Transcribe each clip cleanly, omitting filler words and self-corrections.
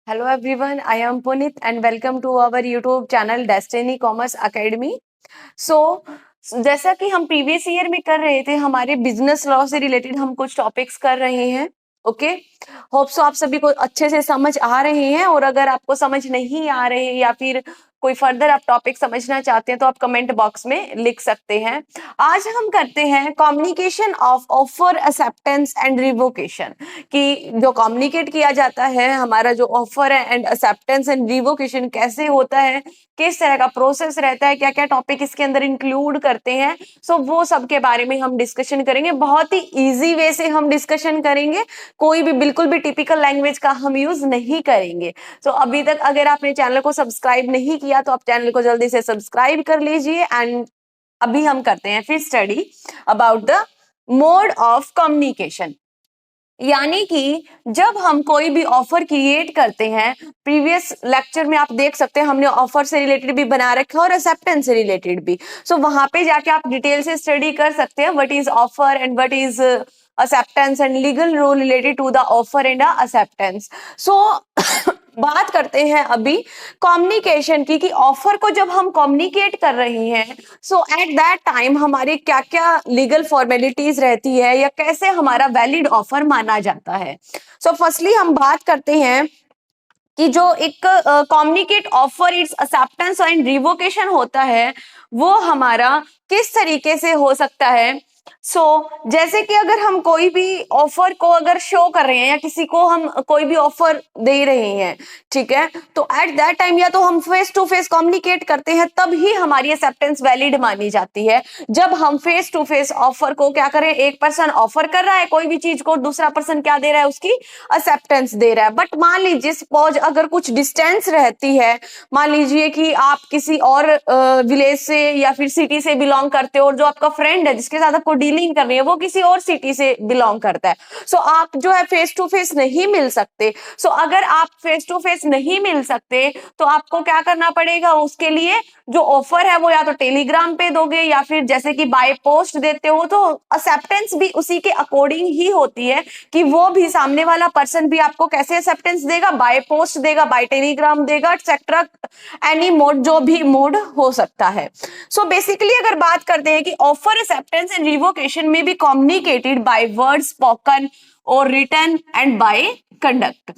Hello everyone, I am Punit and welcome to our YouTube channel Destiny Commerce Academy. So, जैसा कि हम previous year में कर रहे थे, हमारे बिजनेस लॉ से रिलेटेड हम कुछ टॉपिक्स कर रहे हैं. ओके, होप सो आप सभी को अच्छे से समझ आ रहे हैं. और अगर आपको समझ नहीं आ रहे या फिर कोई फर्दर आप टॉपिक समझना चाहते हैं तो आप कमेंट बॉक्स में लिख सकते हैं. आज हम करते हैं communication of offer, acceptance and revocation. कि जो कम्युनिकेट किया जाता है, हमारा जो ऑफर है एंड एक्सेप्टेंस एंड रिवोकेशन कैसे होता है, किस तरह का प्रोसेस रहता है, क्या क्या टॉपिक इसके अंदर इंक्लूड करते हैं. सो वो सब के बारे में हम डिस्कशन करेंगे. बहुत ही इजी वे से हम डिस्कशन करेंगे. कोई भी बिल्कुल भी टिपिकल लैंग्वेज का हम यूज नहीं करेंगे. सो अभी तक अगर आपने चैनल को सब्सक्राइब नहीं किया तो आप चैनल को जल्दी से सब्सक्राइब कर लीजिए. एंड अभी हम करते हैं फिर study about the mode of communication. यानी कि जब हम कोई भी ऑफर क्रिएट करते हैं, प्रीवियस लेक्चर में आप देख सकते हैं हमने ऑफर से रिलेटेड भी बना रखा है और एक्सेप्टेंस से रिलेटेड भी. सो वहां पे जाके आप डिटेल से स्टडी कर सकते हैं what is offer and what is acceptance and legal rule related to the offer and acceptance. So बात करते हैं अभी कम्युनिकेशन की, कि ऑफर को जब हम कम्युनिकेट कर रहे हैं सो एट दैट टाइम हमारी क्या क्या लीगल फॉर्मेलिटीज रहती है या कैसे हमारा वैलिड ऑफर माना जाता है. सो फर्स्टली हम बात करते हैं कि जो एक communicate offer, it's acceptance and revocation होता है वो हमारा किस तरीके से हो सकता है. जैसे कि अगर हम कोई भी ऑफर को अगर शो कर रहे हैं या किसी को हम कोई भी ऑफर दे रहे हैं, ठीक है, तो एट दैट टाइम या तो हम फेस टू फेस कम्युनिकेट करते हैं तब ही हमारी एक्सेप्टेंस वैलिड मानी जाती है. जब हम फेस टू फेस ऑफर को क्या करें, एक पर्सन ऑफर कर रहा है कोई भी चीज को, दूसरा पर्सन क्या दे रहा है, उसकी एक्सेप्टेंस दे रहा है. बट मान लीजिए सपोज अगर कुछ डिस्टेंस रहती है, मान लीजिए कि आप किसी और विलेज से या फिर सिटी से बिलोंग करते हो और जो आपका फ्रेंड है जिसके साथ आपको डीलिंग करनी है वो किसी और सिटी से बिलोंग करता है. सो आप जो है फेस टू फेस नहीं मिल सकते. सो अगर आप फेस टू फेस नहीं मिल सकते तो आपको क्या करना पड़ेगा, उसके लिए जो ऑफर है वो या तो टेलीग्राम पे दोगे या फिर जैसे कि बाय पोस्ट देते हो, तो एक्सेप्टेंस भी उसी के अकॉर्डिंग ही होती है कि वो भी सामने वाला पर्सन भी आपको कैसे एक्सेप्टेंस देगा, बाय पोस्ट देगा, बाय टेलीग्राम देगा, एक्सेट्रा, एनी मोड, जो भी मोड हो सकता है. सो बेसिकली अगर बात करते हैं कि ऑफर, एक्सेप्टेंस एंड रिवोकेशन में be communicated by word spoken और रिटन एंड बाय कंडक्ट.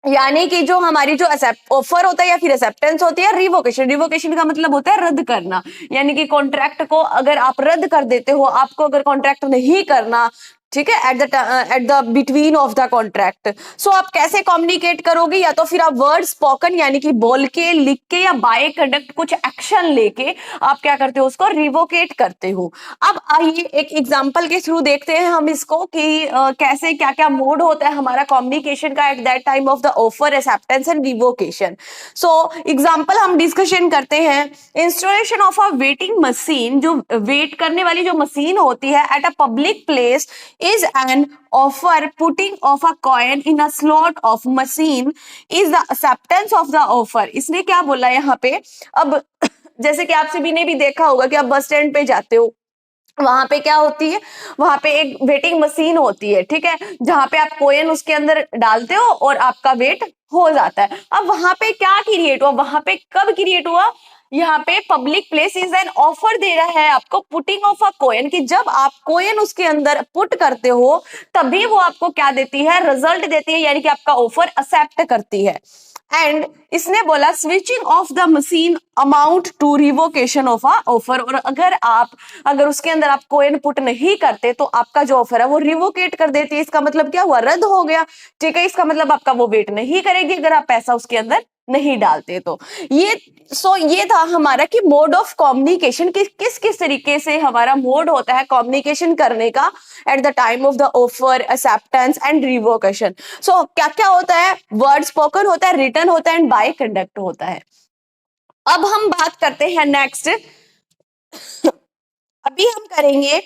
यानी कि जो हमारी जो ऑफर होता है या फिर एक्सेप्टेंस होती है, रिवोकेशन, रिवोकेशन का मतलब होता है रद्द करना. यानी कि कॉन्ट्रैक्ट को अगर आप रद्द कर देते हो, आपको अगर कॉन्ट्रैक्ट नहीं करना, ठीक है, at the between of the contract, so आप कैसे कम्युनिकेट करोगे, या तो फिर आप वर्ड स्पोकन यानी कि बोल के, लिख के या बाय कंडक्ट कुछ एक्शन लेके आप क्या करते हो, उसको रिवोकेट करते हो. अब आइए एक एग्जांपल के थ्रू देखते हैं हम इसको कि कैसे क्या क्या मोड होता है हमारा कम्युनिकेशन का at that time of the offer, acceptance and revocation. So example हम डिस्कशन करते हैं. Installation of a waiting machine, जो वेट करने वाली जो मशीन होती है at a public place is an offer. Putting of a coin in a slot of machine is the acceptance of the offer. इसने क्या बोला यहाँ पे. अब जैसे कि आप सभी ने भी देखा होगा कि आप बस स्टैंड पे जाते हो, वहां पे क्या होती है, वहां पे एक वेटिंग मशीन होती है, ठीक है, जहां पे आप कोइन उसके अंदर डालते हो और आपका वेट हो जाता है. अब वहां पे क्या क्रिएट हुआ, वहां पे कब क्रिएट हुआ, यहाँ पे public place is an offer दे रहा है आपको, पुटिंग ऑफ अ कोइन, कि जब आप कोइन उसके अंदर पुट करते हो तभी वो आपको क्या देती है, रिजल्ट देती है, यानी कि आपका ऑफर एक्सेप्ट करती है. एंड इसने बोला switching off the machine amount to revocation of a offer. और अगर उसके अंदर आप कोइन पुट नहीं करते तो आपका जो ऑफर है वो रिवोकेट कर देती है. इसका मतलब क्या हुआ, रद्द हो गया, ठीक है. इसका मतलब आपका वो वेट नहीं करेगी अगर आप पैसा उसके अंदर नहीं डालते तो. ये था हमारा कि मोड ऑफ कम्युनिकेशन, किस किस तरीके से हमारा मोड होता है कम्युनिकेशन करने का at the time of the offer, acceptance and revocation. So क्या क्या होता है, वर्ड स्पोकन होता है, रिटन होता है एंड बाय कंडक्ट होता है. अब हम बात करते हैं नेक्स्ट. अभी हम करेंगे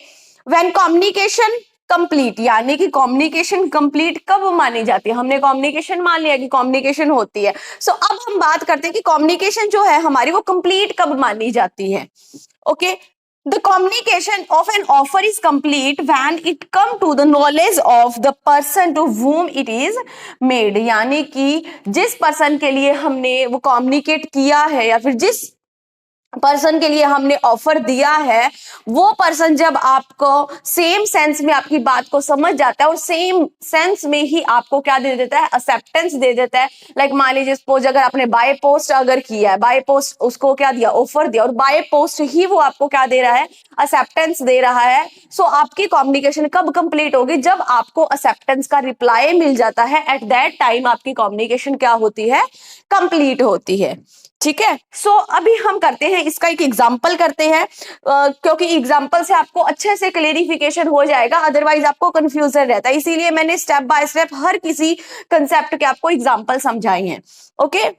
व्हेन कम्युनिकेशन कंप्लीट, यानी कि कम्युनिकेशन कंप्लीट कब मानी जाती है. हमने कम्युनिकेशन मान लिया कि कम्युनिकेशन होती है. सो अब हम बात करते हैं कि कम्युनिकेशन जो है हमारी वो कंप्लीट कब मानी जाती है. Okay, The communication of an offer is complete when it come to the knowledge of the person to whom it is made. यानी कि जिस पर्सन के लिए हमने वो कम्युनिकेट किया है या फिर जिस पर्सन के लिए हमने ऑफर दिया है, वो पर्सन जब आपको सेम सेंस में आपकी बात को समझ जाता है और सेम सेंस में ही आपको क्या दे देता है, एक्सेप्टेंस दे देता है. लाइक मान लीजिए सपोज अगर आपने बाय पोस्ट अगर किया है, बाय पोस्ट उसको क्या दिया, ऑफर दिया, और बाय पोस्ट ही वो आपको क्या दे रहा है, एक्सेप्टेंस दे रहा है. सो आपकी कम्युनिकेशन कब कंप्लीट होगी, जब आपको एक्सेप्टेंस का रिप्लाई मिल जाता है. एट दैट टाइम आपकी कम्युनिकेशन क्या होती है, कंप्लीट होती है. ठीक है. सो अभी हम करते हैं इसका एक एग्जाम्पल करते हैं, क्योंकि एग्जाम्पल से आपको अच्छे से क्लेरिफिकेशन हो जाएगा, अदरवाइज आपको कंफ्यूजन रहता है. इसीलिए मैंने स्टेप बाय स्टेप हर किसी कंसेप्ट के आपको एग्जाम्पल समझाए हैं. ओके.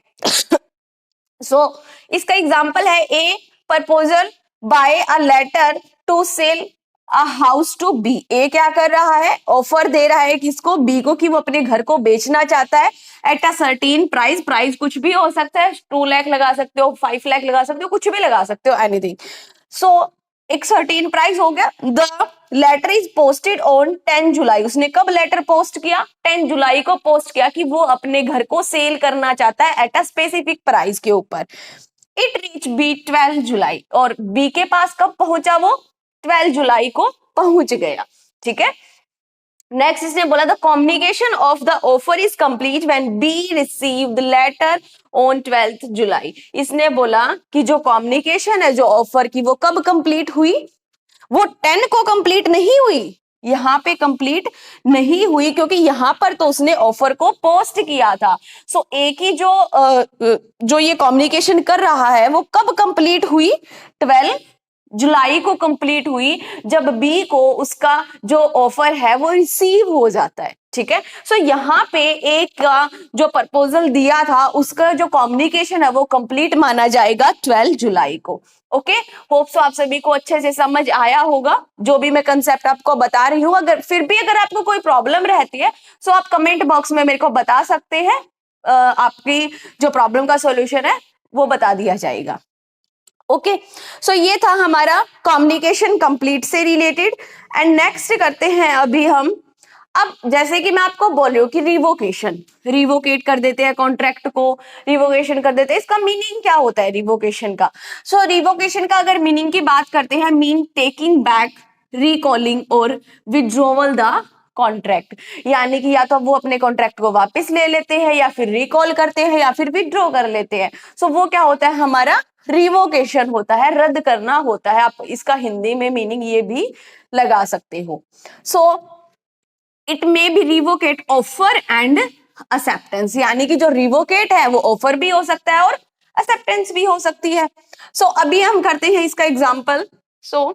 सो इसका एग्जाम्पल है A proposal by a letter to sell a house to B. A क्या कर रहा है, ऑफर दे रहा है किसको, बी को, कि वो अपने घर को बेचना चाहता है at a certain price. Price कुछ भी हो सकता है, 2 लाख लगा सकते हो, 5 लाख लगा सकते हो, कुछ भी लगा सकते हो, एनीथिंग. सो एक सर्टेन प्राइस हो गया. The letter is posted on 10 July. उसने कब लेटर पोस्ट किया, 10 जुलाई को पोस्ट किया कि वो अपने घर को सेल करना चाहता है एट अ स्पेसिफिक प्राइस के ऊपर. इट रीच बी 12 जुलाई. और बी के पास कब पहुंचा, वो 12 जुलाई को पहुंच गया. ठीक है. नेक्स्ट इसने बोला the communication of the offer is complete when B receive the letter on 12 July. इसने बोला कि जो कम्युनिकेशन है जो ऑफर की, वो कब कंप्लीट हुई, वो 10 को कंप्लीट नहीं हुई, यहाँ पे कंप्लीट नहीं हुई, क्योंकि यहाँ पर तो उसने ऑफर को पोस्ट किया था. सो एक ही जो ये कम्युनिकेशन कर रहा है वो कब कंप्लीट हुई, 12 जुलाई को कंप्लीट हुई, जब बी को उसका जो ऑफर है वो रिसीव हो जाता है. ठीक है. सो यहाँ पे एक का जो प्रपोजल दिया था उसका जो कम्युनिकेशन है वो कंप्लीट माना जाएगा 12 जुलाई को. ओके. होप सो आप सभी को अच्छे से समझ आया होगा जो भी मैं कंसेप्ट आपको बता रही हूँ. अगर फिर भी अगर आपको कोई प्रॉब्लम रहती है सो आप कमेंट बॉक्स में मेरे को बता सकते हैं, आपकी जो प्रॉब्लम का सॉल्यूशन है वो बता दिया जाएगा. ओके. सो ये था हमारा कम्युनिकेशन कंप्लीट से रिलेटेड. एंड नेक्स्ट करते हैं अभी हम, अब जैसे कि मैं आपको बोल रही हूँ कि रिवोकेशन, रिवोकेट कर देते हैं कॉन्ट्रैक्ट को, रिवोकेशन कर देते हैं. इसका मीनिंग क्या होता है रिवोकेशन का. सो रिवोकेशन का अगर मीनिंग की बात करते हैं, मीन टेकिंग बैक, रिकॉलिंग और विड्रॉवल द कॉन्ट्रैक्ट. यानी कि या तो वो अपने कॉन्ट्रैक्ट को वापस ले लेते हैं या फिर रिकॉल करते हैं या फिर विड्रॉ कर लेते हैं. सो वो क्या होता है, हमारा रिवोकेशन होता है, रद्द करना होता है. आप इसका हिंदी में मीनिंग ये भी लगा सकते हो. So it may be revoke offer and acceptance. यानी कि जो रिवोकेट है वो ऑफर भी हो सकता है और एक्सेप्टेंस भी हो सकती है. सो अभी हम करते हैं इसका example. So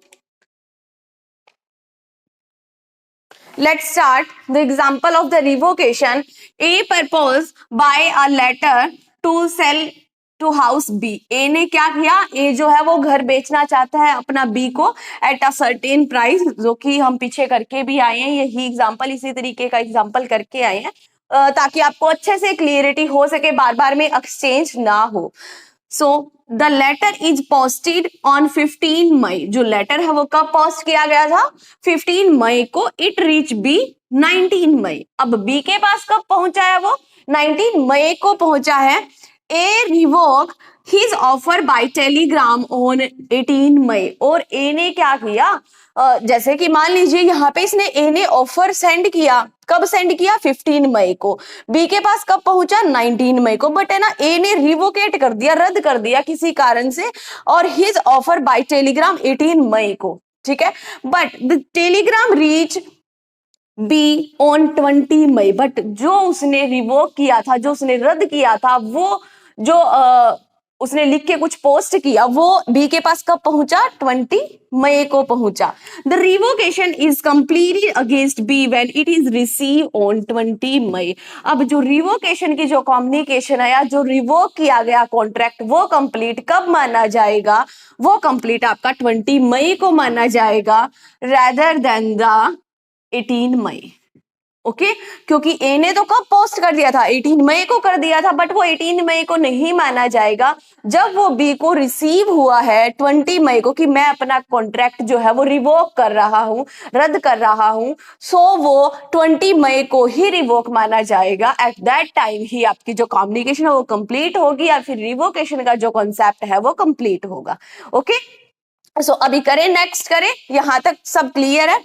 let's start the example of the revocation. A proposed by a letter to sell to house B. A ने क्या किया, A जो है वो घर बेचना चाहता है अपना B को at a certain price, जो कि हम पीछे करके भी आए हैं, यही एग्जांपल, इसी तरीके का एग्जांपल करके आए हैं, ताकि आपको अच्छे से क्लियरिटी हो सके, बार बार में एक्सचेंज ना हो. So the letter is posted on 15 May. जो लेटर है वो कब पोस्ट किया गया था, 15 मई को. इट रीच बी 19 मई. अब बी के पास कब पहुंचा है, वो 19 मई को पहुंचा है. A revoke his offer by telegram on 18 May. और ए ने क्या किया, जैसे कि मान लीजिए यहाँ पे इसने ए ने ऑफर सेंड किया, कब सेंड किया, 15 मई को. बी के पास कब पहुंचा, 19 मई को. बट है ना, ए ने रिवोकेट कर दिया, रद्द कर दिया किसी कारण से, और his offer by telegram 18 May को. ठीक है. But the telegram reach B on 20 May. But जो उसने रिवोक किया था, जो उसने रद्द किया था, वो जो उसने लिख के कुछ पोस्ट किया, वो बी के पास कब पहुंचा, 20 मई को पहुंचा. The revocation is completed against B when it is receive on 20 May. अब जो रिवोकेशन की जो कम्युनिकेशन है या जो रिवोक किया गया कॉन्ट्रैक्ट, वो कंप्लीट कब माना जाएगा, वो कंप्लीट आपका 20 मई को माना जाएगा, rather than the 18 May. Okay क्योंकि ए ने तो कब पोस्ट कर दिया था, 18 मई को कर दिया था, बट वो 18 मई को नहीं माना जाएगा जब वो बी को रिसीव हुआ है 20 मई को कि मैं अपना कॉन्ट्रैक्ट जो है वो रिवोक कर रहा हूं, रद्द कर रहा हूं। सो वो 20 मई को ही रिवोक माना जाएगा। एट दैट टाइम ही आपकी जो कम्युनिकेशन है वो कंप्लीट होगी या फिर रिवोकेशन का जो कॉन्सेप्ट है वो कंप्लीट होगा। ओके सो अभी करें, नेक्स्ट करें, यहां तक सब क्लियर है।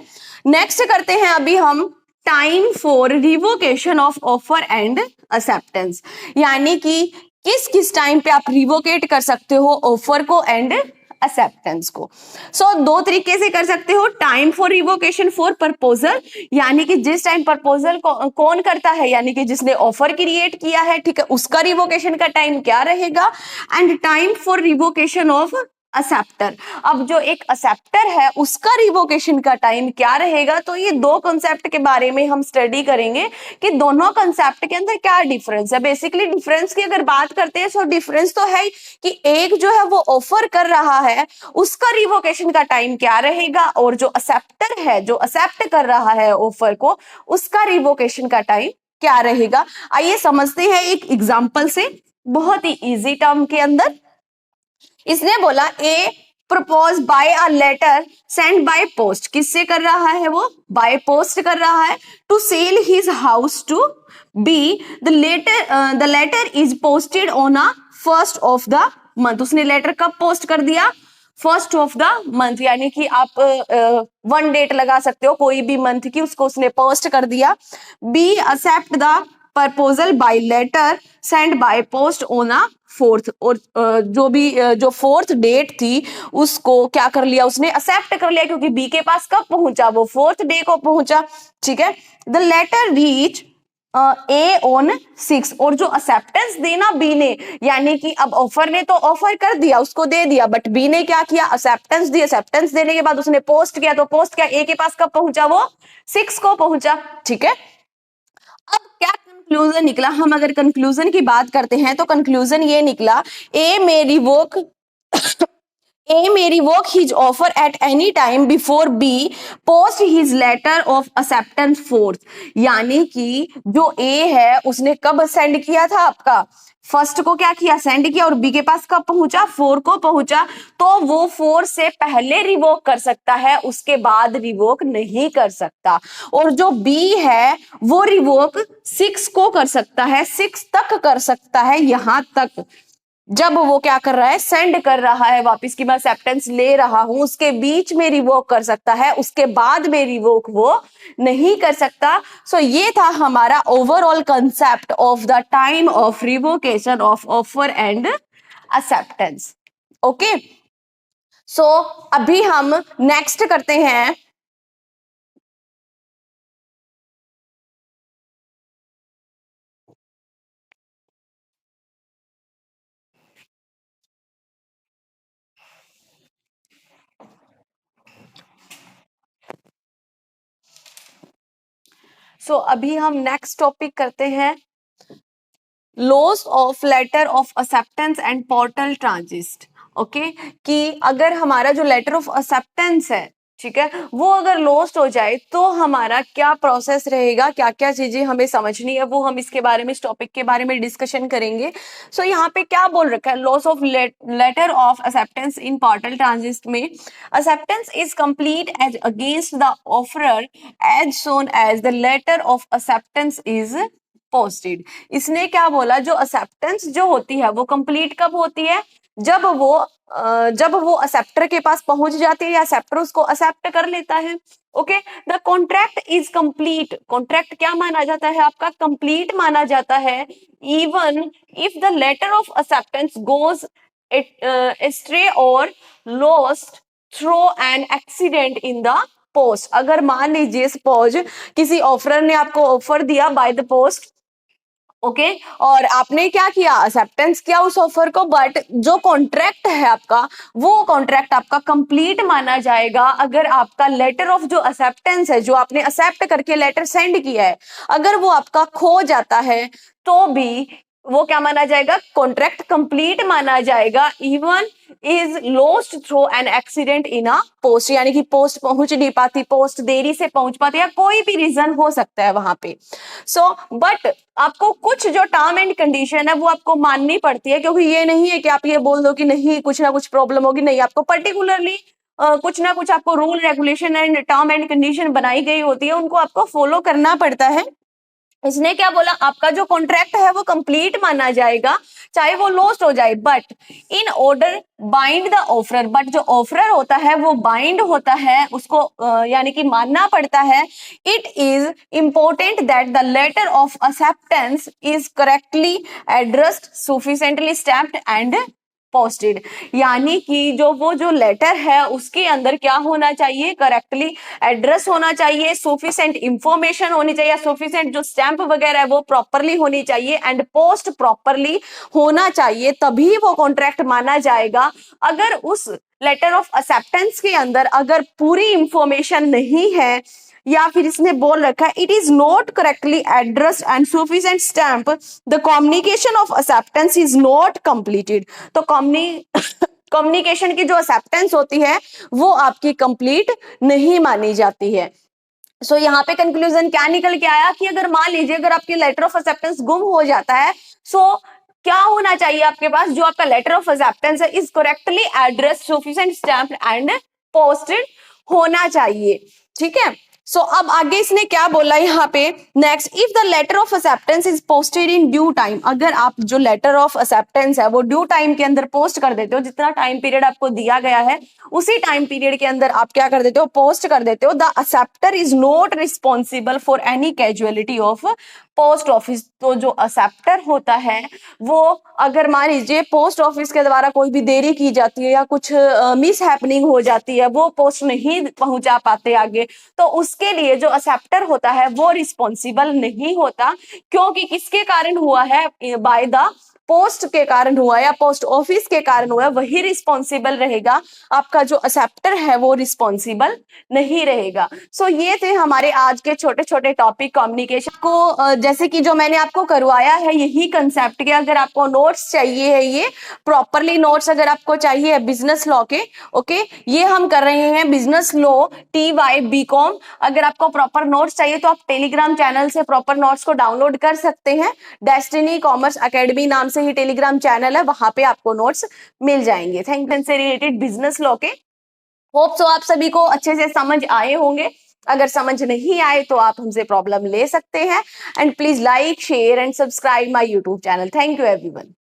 नेक्स्ट करते हैं अभी हम time for revocation of offer and acceptance, यानी कि किस किस टाइम पे आप रिवोकेट कर सकते हो ऑफर को एंड एक्सेप्टेंस को। सो दो तरीके से कर सकते हो, time for revocation for proposal, यानी कि जिस टाइम प्रपोजल कौन करता है, यानी कि जिसने ऑफर क्रिएट किया है, ठीक है, उसका रिवोकेशन का टाइम क्या रहेगा। And time for revocation of acceptor, अब जो एक एक्सेप्टर है उसका रिवोकेशन का टाइम क्या रहेगा। तो ये दो कॉन्सेप्ट के बारे में हम स्टडी करेंगे कि दोनों कॉन्सेप्ट के अंदर क्या डिफरेंस है। बेसिकली डिफरेंस की अगर बात करते हैं तो डिफरेंस तो है कि एक जो है वो ऑफर कर रहा है उसका रिवोकेशन का टाइम क्या रहेगा, और जो एक्सेप्टर है, जो एक्सेप्ट कर रहा है ऑफर को, उसका रिवोकेशन का टाइम क्या रहेगा। आइए समझते हैं एक एग्जांपल से, बहुत ही इजी टर्म के अंदर। इसने बोला A propose by a letter send by post, किससे कर रहा है वो, बाय पोस्ट कर रहा है, to sell his house to B, the letter is posted on a first of the month. उसने लेटर कब पोस्ट कर दिया, फर्स्ट ऑफ द मंथ, यानी कि आप वन डेट लगा सकते हो कोई भी मंथ की, उसको उसने पोस्ट कर दिया। B accept the proposal by letter send by post on a fourth, और जो फोर्थ डेट थी उसको क्या कर लिया, उसने एक्सेप्ट कर लिया, क्योंकि बी के पास कब पहुंचा, वो फोर्थ डे को पहुंचा। ठीक है, the letter reach A on 6, और जो एक्सेप्टेंस देना बी ने, यानी कि अब ऑफर ने तो ऑफर कर दिया, उसको दे दिया, बट बी ने क्या किया, एक्सेप्टेंस दी, एक्सेप्टेंस देने के बाद उसने पोस्ट किया, तो पोस्ट किया, ए के पास कब पहुंचा, वो 6 को पहुंचा। ठीक है, अब क्या कंक्लूजन निकला, हम अगर कंक्लूजन की बात करते हैं तो कंक्लूजन ये निकला, ए मे revoke A may revoke his offer at any time before B post his letter of acceptance fourth, यानी कि जो A है उसने कब सेंड किया था, आपका फर्स्ट को क्या किया, सेंड किया, और बी के पास कब पहुंचा, 4 को पहुंचा, तो वो 4 से पहले रिवोक कर सकता है, उसके बाद रिवोक नहीं कर सकता। और जो बी है वो रिवोक 6 को कर सकता है, 6 तक कर सकता है, यहां तक जब वो क्या कर रहा है, सेंड कर रहा है वापस की मैं एक्सेप्टेंस ले रहा हूं, उसके बीच में रिवोक कर सकता है, उसके बाद में रिवोक वो नहीं कर सकता। सो ये था हमारा overall concept of the time of revocation of offer and acceptance. Okay, so अभी हम नेक्स्ट करते हैं अभी हम नेक्स्ट टॉपिक करते हैं loss of letter of acceptance and postal transit. Okay, कि अगर हमारा जो लेटर ऑफ एक्सेप्टेंस है, ठीक है, वो अगर लॉस्ट हो जाए तो हमारा क्या प्रोसेस रहेगा, क्या क्या चीजें हमें समझनी है, वो हम इसके बारे में, इस टॉपिक के बारे में डिस्कशन करेंगे। सो यहाँ पे क्या बोल रखा है, loss of letter of acceptance in postal transit में, acceptance is complete as against the offerer as soon as the letter of acceptance is posted. इसने क्या बोला, जो एक्सेप्टेंस जो होती है वो कंप्लीट कब होती है, जब वो एक्सेप्टर के पास पहुंच जाती है या एक्सेप्टर उसको एक्सेप्ट कर लेता है। Okay, the contract is complete, contract क्या माना जाता है, आपका कंप्लीट माना जाता है, even if the letter of acceptance goes astray or lost through an accident in the post. अगर मान लीजिए सपोज किसी ऑफरर ने आपको ऑफर दिया बाय द पोस्ट, ओके, और आपने क्या किया, एक्सेप्टेंस किया उस ऑफर को, बट जो कॉन्ट्रैक्ट है आपका, वो कॉन्ट्रैक्ट आपका कंप्लीट माना जाएगा अगर आपका लेटर ऑफ जो एक्सेप्टेंस है, जो आपने एक्सेप्ट करके लेटर सेंड किया है, अगर वो आपका खो जाता है तो भी वो क्या माना जाएगा, कॉन्ट्रैक्ट कंप्लीट माना जाएगा, even is lost through an accident in a post, यानी कि पोस्ट पहुंच नहीं पाती, पोस्ट देरी से पहुंच पाती, या कोई भी रीजन हो सकता है वहां पे। सो बट आपको कुछ जो टर्म एंड कंडीशन है वो आपको माननी पड़ती है, क्योंकि ये नहीं है कि आप ये बोल दो कि नहीं कुछ ना कुछ प्रॉब्लम होगी, नहीं, आपको पर्टिकुलरली कुछ ना कुछ आपको rule regulation and term and condition बनाई गई होती है, उनको आपको फॉलो करना पड़ता है। इसने क्या बोला, आपका जो कॉन्ट्रैक्ट है वो कंप्लीट माना जाएगा चाहे वो लॉस्ट हो जाए, but in order bind the offeror, but जो ऑफरर होता है वो बाइंड होता है, उसको यानी कि मानना पड़ता है। It is important that the letter of acceptance is correctly addressed, sufficiently stamped and posted, यानी कि जो लेटर है उसके अंदर क्या होना चाहिए, करेक्टली एड्रेस होना चाहिए, सफिशिएंट इंफॉर्मेशन होनी चाहिए, सफिशिएंट जो स्टैंप वगैरह है वो प्रॉपरली होनी चाहिए, एंड पोस्ट प्रॉपरली होना चाहिए, तभी वो कॉन्ट्रैक्ट माना जाएगा। अगर उस लेटर ऑफ एक्सेप्टेंस के अंदर अगर पूरी इंफॉर्मेशन नहीं है, या फिर इसने बोल रखा है it is not correctly addressed and sufficient stamp, the communication of acceptance is not completed, तो कम्युनिकेशन की जो एक्सेप्टेंस होती है वो आपकी कंप्लीट नहीं मानी जाती है। सो यहाँ पे कंक्लूजन क्या निकल के आया कि अगर मान लीजिए अगर आपकी लेटर ऑफ एक्सेप्टेंस गुम हो जाता है, सो क्या होना चाहिए आपके पास, जो आपका लेटर ऑफ एक्सेप्टेंस है is correctly address, sufficient stamp and posted होना चाहिए। ठीक है, सो अब आगे इसने क्या बोला यहाँ पे, next, if the letter of acceptance is posted in due time, अगर आप जो लेटर ऑफ एक्सेप्टेंस है वो ड्यू टाइम के अंदर पोस्ट कर देते हो, जितना टाइम पीरियड आपको दिया गया है उसी टाइम पीरियड के अंदर आप क्या कर देते हो, पोस्ट कर देते हो, the acceptor is not responsible for any casualty of post office, तो जो एक्सेप्टर होता है वो अगर मान लीजिए पोस्ट ऑफिस के द्वारा कोई भी देरी की जाती है या कुछ मिस हैपनिंग हो जाती है, वो पोस्ट नहीं पहुंचा पाते आगे, तो उसके लिए जो एक्सेप्टर होता है वो रिस्पॉन्सिबल नहीं होता, क्योंकि किसके कारण हुआ है, बाय द पोस्ट के कारण हुआ या पोस्ट ऑफिस के कारण हुआ, वही रिस्पॉन्सिबल रहेगा, आपका जो एक्सेप्टर है वो रिस्पॉन्सिबल नहीं रहेगा। सो ये थे हमारे आज के छोटे छोटे टॉपिक कम्युनिकेशन को, जैसे कि जो मैंने आपको करवाया है यही कंसेप्ट के, अगर आपको नोट्स चाहिए है, ये प्रॉपरली नोट्स अगर आपको चाहिए बिजनेस लॉ के, ओके, ये हम कर रहे हैं बिजनेस लॉ TY BCom, अगर आपको प्रॉपर नोट्स चाहिए तो आप टेलीग्राम चैनल से प्रॉपर नोट्स को डाउनलोड कर सकते हैं, डेस्टिनी कॉमर्स एकेडमी नाम से ही टेलीग्राम चैनल है, वहां पे आपको नोट्स मिल जाएंगे। थैंक यू से रिलेटेड बिजनेस लॉ के। होप सो आप सभी को अच्छे से समझ आए होंगे, अगर समझ नहीं आए तो आप हमसे प्रॉब्लम ले सकते हैं, and please like share and subscribe my YouTube channel. Thank you everyone.